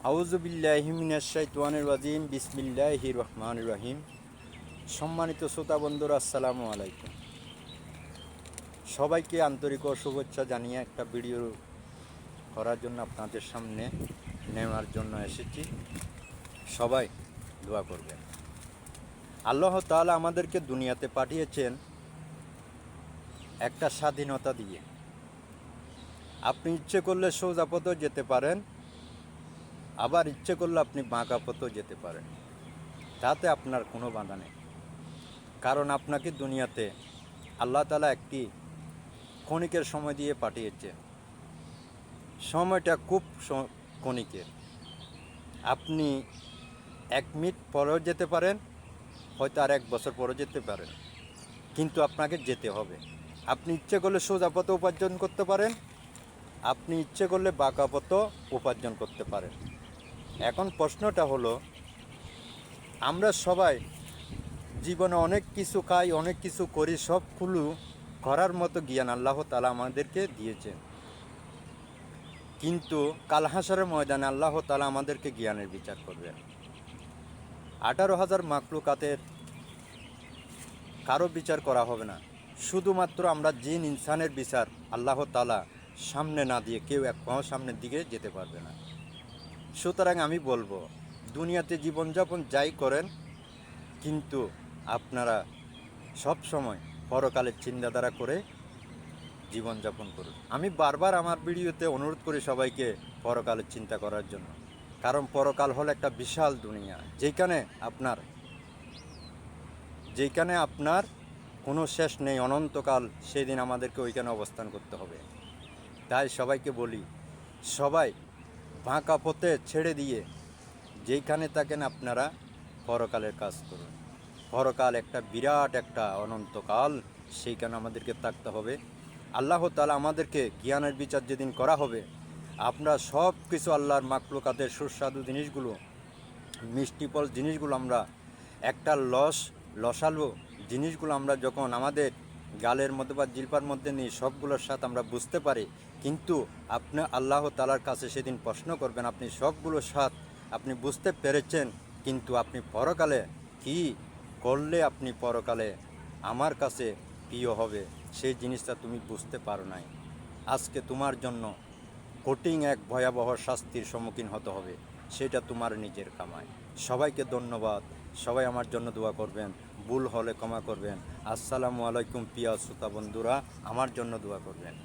আউযুবিল্লাহি মিনাশ শাইতানির রাজিম বিসমিল্লাহির রহমানির রহিম। সম্মানিত শ্রোতা বন্ধুরা, আসসালামু আলাইকুম। সবাইকে আন্তরিক ও শুভেচ্ছা জানিয়ে একটা ভিডিও করার জন্য আপনাদের সামনে নেওয়ার জন্য এসেছি। সবাই দোয়া করবেন। আল্লাহ তাআলা আমাদেরকে দুনিয়াতে পাঠিয়েছেন একটা স্বাধীনতা দিয়ে। আপনি ইচ্ছে করলে সোজা পথেও যেতে পারেন, আবার ইচ্ছে করলে আপনি বাঁকা পথেও যেতে পারেন। তাতে আপনার কোনো বাধা নেই, কারণ আপনাকে দুনিয়াতে আল্লাহ তাআলা একটি ক্ষণিকের সময় দিয়ে পাঠিয়েছে। সময়টা খুব ক্ষণিকের। আপনি 1 মিনিট পরেও যেতে পারেন, হয়তো আর 1 বছর পরেও যেতে পারেন, কিন্তু আপনাকে যেতে হবে। আপনি ইচ্ছে করলে সোজা পথে উপার্জন করতে পারেন, আপনি ইচ্ছে করলে বাঁকা পথে উপার্জন করতে পারেন। এখন প্রশ্নটা হলো, আমরা সবাই জীবনে অনেক কিছু খাই, অনেক কিছু করি, সবগুলো করার মতো জ্ঞান আল্লাহ তাআলা আমাদেরকে দিয়েছেন। কিন্তু কাল হাশরের ময়দানে আল্লাহ তাআলা আমাদেরকে জ্ঞানের বিচার করবেন। 18,000 মাখলুকাতের কারো বিচার করা হবে না। শুধুমাত্র আমরা জিন ইনসানের বিচার আল্লাহ তাআলা সামনে না দিয়ে কেউ এক পাও সামনের দিকে যেতে পারবে না। সুতরাং আমি বলবো, দুনিয়াতে জীবনযাপন যাই করেন, কিন্তু আপনারা সব সময় পরকালের চিন্তাধারা করে জীবনযাপন করুন। আমি বারবার আমার ভিডিওতে অনুরোধ করি সবাইকে পরকালের চিন্তা করার জন্য, কারণ পরকাল হলো একটা বিশাল দুনিয়া, যেখানে আপনার কোনো শেষ নেই, অনন্তকাল। সেই দিন আমাদেরকে ওইখানে অবস্থান করতে হবে। তাই সবাইকে বলি, সবাই বাঁকা পথে ছেড়ে দিয়ে যেইখানে থাকেন আপনারা পরকালের কাজ করুন। পরকাল একটা বিরাট একটা অনন্তকাল, সেইখানে আমাদেরকে থাকতে হবে। আল্লাহ তাআলা আমাদেরকে জ্ঞানের বিচার যেদিন করা হবে, আমরা সব কিছু আল্লাহর মাখলুকাতের সুস্বাদু জিনিসগুলো, মিষ্টিফল জিনিসগুলো, আমরা একটা লসালো জিনিসগুলো আমরা যখন আমাদের গালের মধ্যে বা জিহ্বার মধ্যে নিই, সবগুলোর সাথে আমরা বুঝতে পারি। কিন্তু আপনি আল্লাহ তাআলার কাছে সেদিন প্রশ্ন করবেন, আপনি সবগুলোর স্বাদ আপনি বুঝতে পেরেছেন, কিন্তু আপনি পরকালে কি করলে আপনি পরকালে আমার কাছে প্রিয় হবে, সেই জিনিসটা তুমি বুঝতে পারো নাই। আজকে তোমার জন্য কঠিন এক ভয়াবহ শাস্তির সম্মুখীন হতে হবে, সেটা তোমার নিজের কামাই। সবাইকে ধন্যবাদ। সবাই আমার জন্য দোয়া করবেন, ভুল হলে ক্ষমা করবেন। আসসালামু আলাইকুম প্রিয় শ্রোতা বন্ধুরা, আমার জন্য দোয়া করবেন।